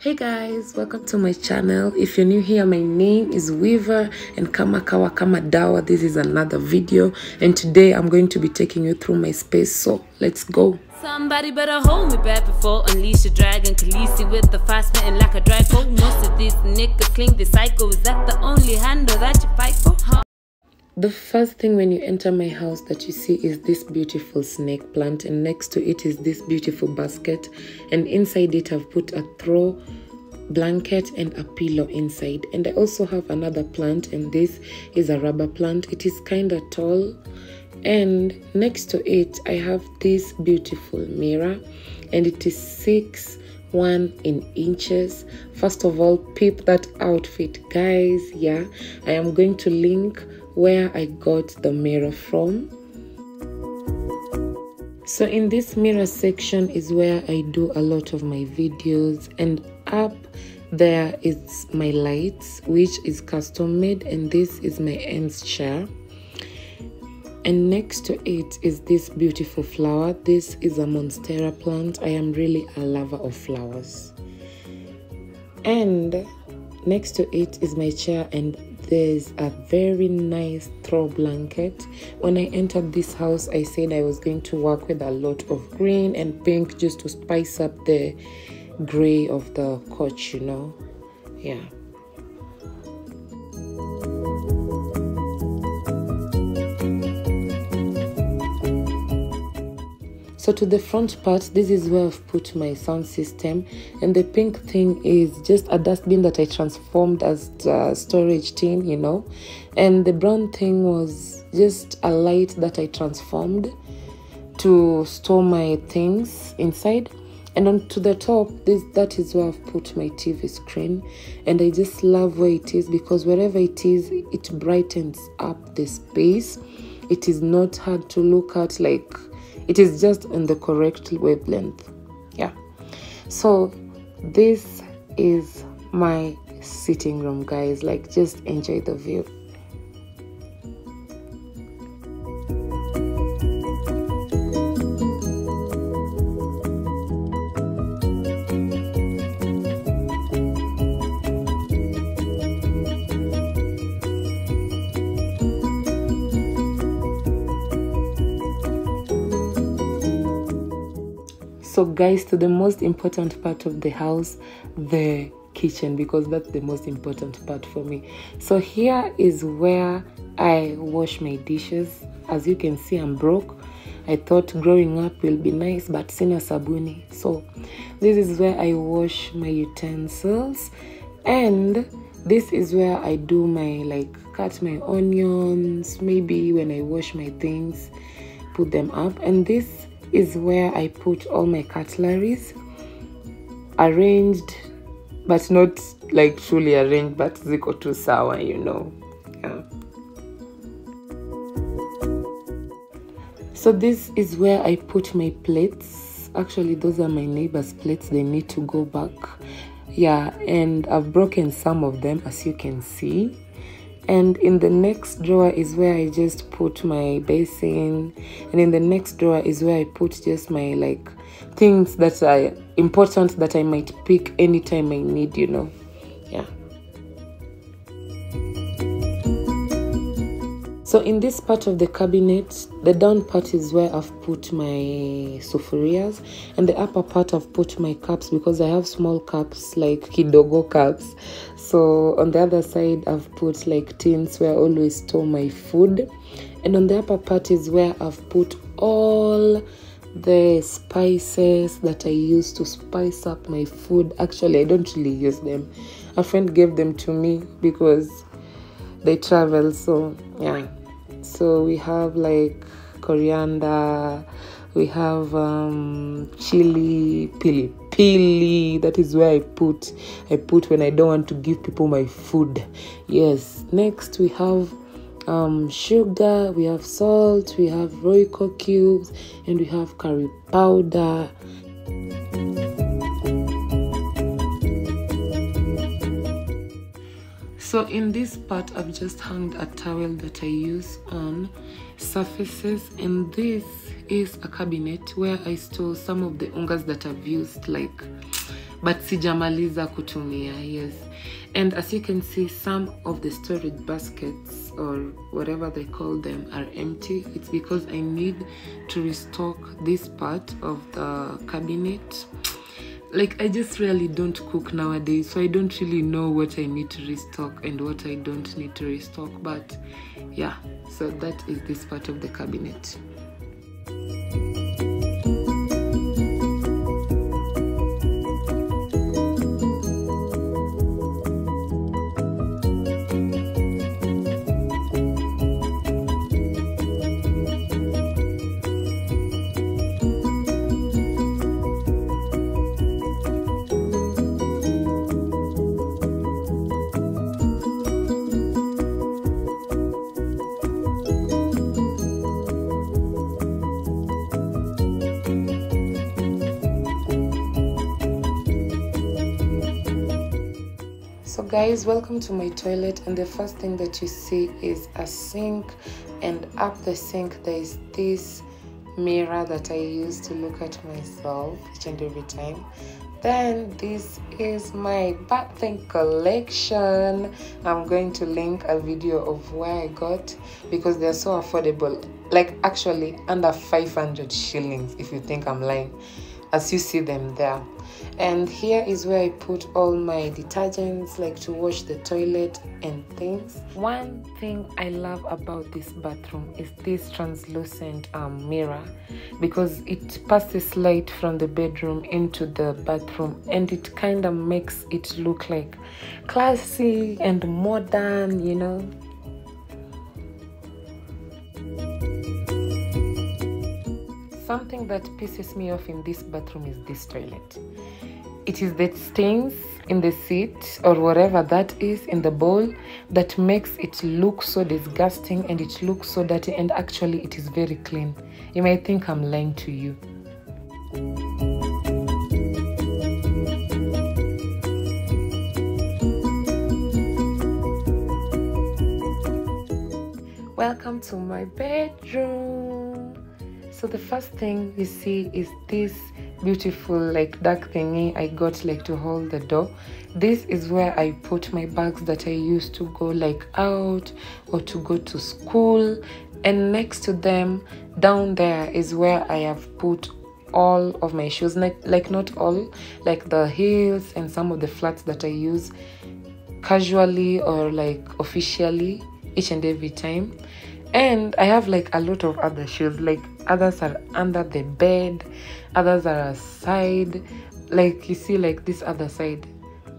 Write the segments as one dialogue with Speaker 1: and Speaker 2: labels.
Speaker 1: Hey guys, welcome to my channel. If you're new here, my name is Weaver, and kama kawa kama dawa, this is another video, and today I'm going to be taking you through my space, so let's go.
Speaker 2: Somebody better hold me back before unleash a dragon. Khaleesi with the fast spitting like a draco. Most of these niggas cling the psycho. Is that the only handle that you fight for? Huh?
Speaker 1: The first thing when you enter my house that you see is this beautiful snake plant, and next to it is this beautiful basket, and inside it I've put a throw blanket and a pillow inside. And I also have another plant, and this is a rubber plant. It is kind of tall, and next to it I have this beautiful mirror, and it is 6'1" in inches. First of all, peep that outfit, guys. Yeah, I am going to link where I got the mirror from. So in this mirror section is where I do a lot of my videos, and up there is my lights, which is custom made, and this is my ends chair. And next to it is this beautiful flower. This is a monstera plant. I am really a lover of flowers. And next to it is my chair, and there's a very nice throw blanket. When I entered this house, I said I was going to work with a lot of green and pink just to spice up the gray of the couch, you know. Yeah. So to the front part, this is where I've put my sound system, and the pink thing is just a dustbin that I transformed as a storage tin, you know, and the brown thing was just a light that I transformed to store my things inside. And on to the top, that is where I've put my TV screen, and I just love where it is because wherever it is, it brightens up the space. It is not hard to look at, like it is just in the correct wavelength. Yeah. So this is my sitting room, guys. Like, just enjoy the view. So guys, to the most important part of the house, the kitchen, because that's the most important part for me. So here is where I wash my dishes. As you can see, I'm broke. I thought growing up will be nice, but sina sabuni. So this is where I wash my utensils, and this is where I do my, like, cut my onions, maybe when I wash my things, put them up. And this is where I put all my cutleries, arranged, but not like truly arranged, but ziko tu sawa, you know. Yeah. So this is where I put my plates. Actually, those are my neighbor's plates. They need to go back. Yeah, and I've broken some of them, as you can see. And in the next drawer is where I just put my basin, and in the next drawer is where I put just my, like, things that are important that I might pick anytime I need, you know. Yeah. So in this part of the cabinet, the down part is where I've put my sufurias, and the upper part I've put my cups, because I have small cups, like kidogo cups. So on the other side, I've put like tins where I always store my food. And on the upper part is where I've put all the spices that I use to spice up my food. Actually, I don't really use them. A friend gave them to me because they travel. So yeah. So we have like coriander, we have chili, pili. That is where I put when I don't want to give people my food. Yes. Next we have sugar, we have salt, we have Royco cubes, and we have curry powder. So in this part, I've just hung a towel that I use on surfaces, and this is a cabinet where I store some of the ungas that I've used, like but sijamaliza kutumia. Yes, and as you can see, some of the storage baskets or whatever they call them are empty. It's because I need to restock this part of the cabinet. Like, I just really don't cook nowadays, so I don't really know what I need to restock and what I don't need to restock. But yeah, so that is this part of the cabinet. So guys, welcome to my toilet, and the first thing that you see is a sink, and up the sink there is this mirror that I use to look at myself each and every time. Then this is my bathing collection. I'm going to link a video of where I got, because they're so affordable, like actually under 500 shillings if you think I'm lying, as you see them there. And here is where I put all my detergents, like to wash the toilet and things. One thing I love about this bathroom is this translucent mirror, because it passes light from the bedroom into the bathroom, and it kind of makes it look like classy and modern, you know. Something that pisses me off in this bathroom is this toilet. It is the stains in the seat or whatever that is in the bowl that makes it look so disgusting, and it looks so dirty, and actually it is very clean. You might think I'm lying to you. Welcome to my bedroom. So the first thing you see is this beautiful like dark thingy I got like to hold the door. This is where I put my bags that I use to go like out or to go to school, and next to them down there is where I have put all of my shoes, like not all, like the heels and some of the flats that I use casually or like officially each and every time. And I have like a lot of other shoes, like others are under the bed, others are aside, like you see like this other side,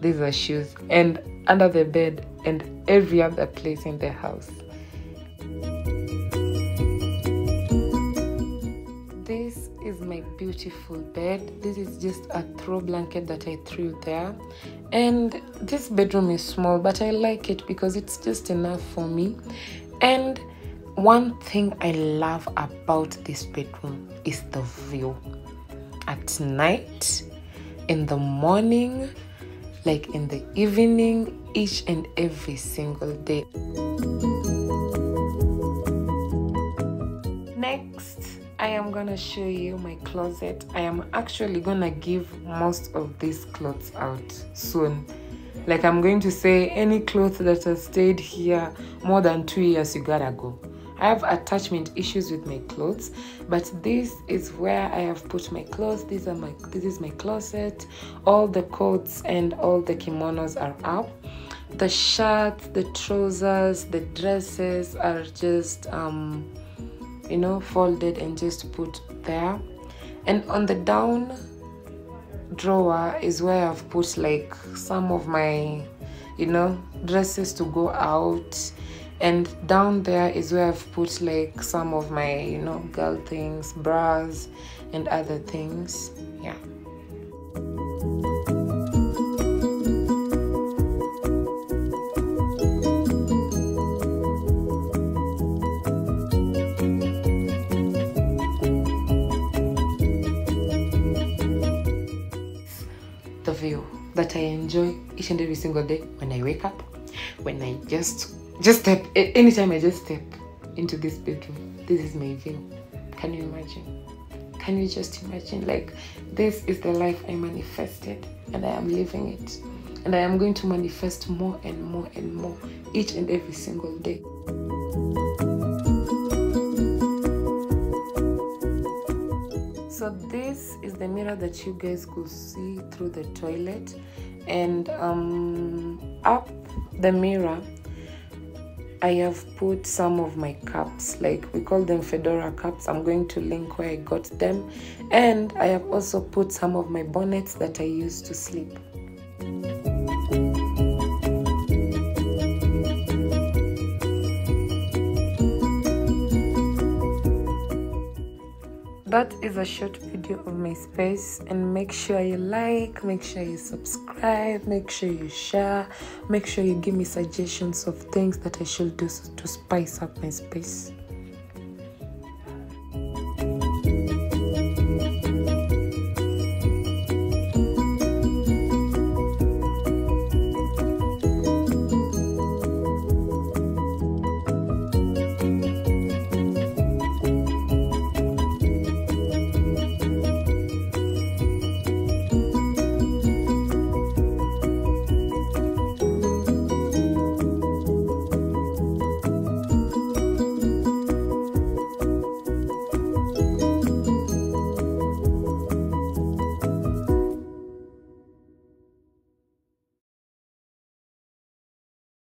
Speaker 1: these are shoes, and under the bed and every other place in the house. This is my beautiful bed. This is just a throw blanket that I threw there, and this bedroom is small, but I like it because it's just enough for me. And one thing I love about this bedroom is the view. At night, in the morning, like in the evening, each and every single day. Next, I am gonna show you my closet. I am actually gonna give most of these clothes out soon. Like I'm going to say any clothes that have stayed here more than 2 years, you gotta go. I have attachment issues with my clothes, but this is where I have put my clothes. This is my closet. All the coats and all the kimonos are up. The shirts, the trousers, the dresses are just you know, folded and just put there. And on the down drawer is where I've put like some of my, you know, dresses to go out. And down there is where I've put like some of my, you know, girl things, bras and other things. Yeah. The view that I enjoy each and every single day when I wake up, when I just step, anytime I just step into this bedroom. This is my view. Can you imagine? Can you just imagine? Like, this is the life I manifested, and I am living it. And I am going to manifest more and more and more each and every single day. So this is the mirror that you guys could see through the toilet, and up the mirror I have put some of my cups, like we call them fedora cups. I'm going to link where I got them, and I have also put some of my bonnets that I use to sleep. That is a short video of my space, and make sure you like, make sure you subscribe, make sure you share, make sure you give me suggestions of things that I should do to spice up my space.